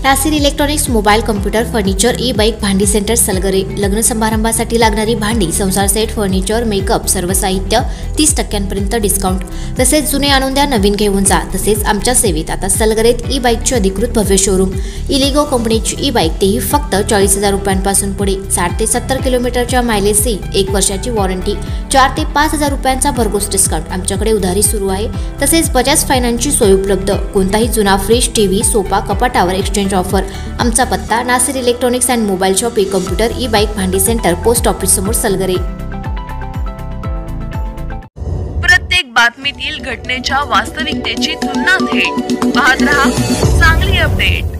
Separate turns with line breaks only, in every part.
Nasir electronics, mobile, computer, furniture, e bike, भांडी centre, Salgare, लग्न समारंभासाठी लागणारी भांडी, संसार सेट, फर्निचर, मेकअप, सर्व साहित्य 30% डिस्काउंट। तसेच जुने आणून द्या, नवीन घेऊन जा। तसेच आमच्या सेवेत आता सलगरेत ई-बाईकचे अधिकृत भव्य शोरूम, इलिगो कंपनीची ई-बाईक, तेही फक्त 40,000 रुपयांपासून पुढे, 60 ते 70 किलोमीटरच्या मायलेजची 1 वर्षाची वॉरंटी, 4 ते 5,000 रुपयांचा भरघोस डिस्काउंट। आमच्याकडे उधारी सुरू आहे। तसेच बजाज फायनान्सची सोय उपलब्ध। कोणताही जुना फ्रीज, टीव्ही, सोफा, कपाटावर एक्सचेंज ऑफर। आमचा पत्ता Nasir electronics and mobile shop, computer, e-bike, भांडी सेंटर, पोस्ट ऑफिस समोर, सलगरे।
प्रत्येक बातमीतील घटनेच्या वास्तविकतेची तुलना थेट पाहत रहा सांगली अपडेट।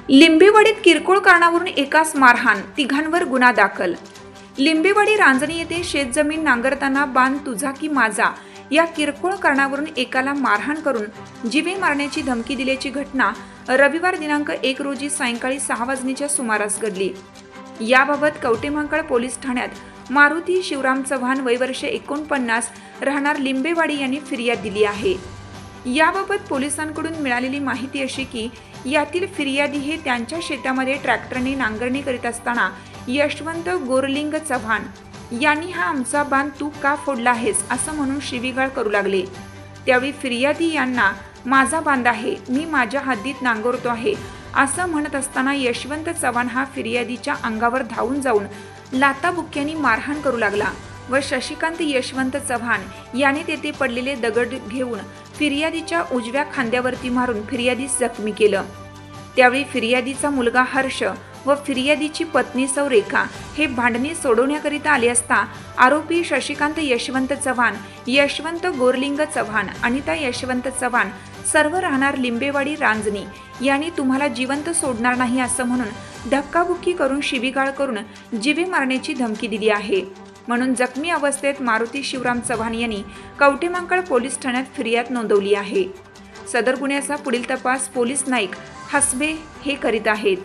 लिंबेवाडीत किरकोळ कारणावरून एकास मारहाण, तिघांवर गुन्हा दाखल। लिंबेवाडी रांजणी येथे शेतजमीन नांगरताना बांध तुझा की माझा या किरकोळ कारणावरून एकाला मारहाण करून जीवे मारण्याची धमकी दिल्याची घटना रविवार दिनांक 1 रोजी सायंकाळी 6 वाजण्याच्या सुमारास घडली। याबाबत कवटेमहांकाळ पोलीस ठाण्यात मारुती शिवराम चव्हाण, वय वर्ष 49, राहणार लिंबेवाडी यांनी फिर्याद दिली आहे। याबाबत पोलिसांकडून मिळालेली माहिती अशी की यातील फिर्यादी हे त्यांच्या शेतामध्ये ट्रॅक्टरने नांगरणी करीत असताना यशवंत गोरलिंग चव्हाण यांनी हा आमचा बांध तू का फोडला आहेस असं म्हणून शिवीगाळ करू लागले। त्यावेळी फिर्यादी यांना माझा बांध आहे, मी माझ्या हद्दीत नांगरतो आहे असं म्हणत असताना यशवंत चव्हाण हा फिर्यादीच्या अंगावर धावून जाऊन लाताबुक्क्यांनी मारहाण करू लागला व शशिकांत यशवंत चव्हाण याने तेथे पडलेले दगड घेऊन फिर्यादीच्या उजव्या खांद्यावरती मारून फिर्यादीस जखमी केलं। त्यावेळी फिर्यादीचा मुलगा हर्ष व फिर्यादीची पत्नी सौ रेखा हे भांडणे सोडवण्याकरिता आले असता आरोपी शशिकांत यशवंत चव्हाण, यशवंत गोरलिंग चव्हाण, अनिता यशवंत चव्हाण सर्व राहणार लिंबेवाडी रांजणी यांनी तुम्हाला जिवंत सोडणार नाही असं म्हणून धक्काबुक्की करून शिवीगाळ करून जीवे मारण्याची धमकी दिली आहे। म्हणून जखमी अवस्थेत मारुती शिवराम चव्हाण यांनी कवटेमहांकाळ पोलीस ठाण्यात फिर्याद नोंदवली आहे। सदर गुन्ह्याचा पुढील तपास पोलीस नाईक हसबे हे करीत आहेत।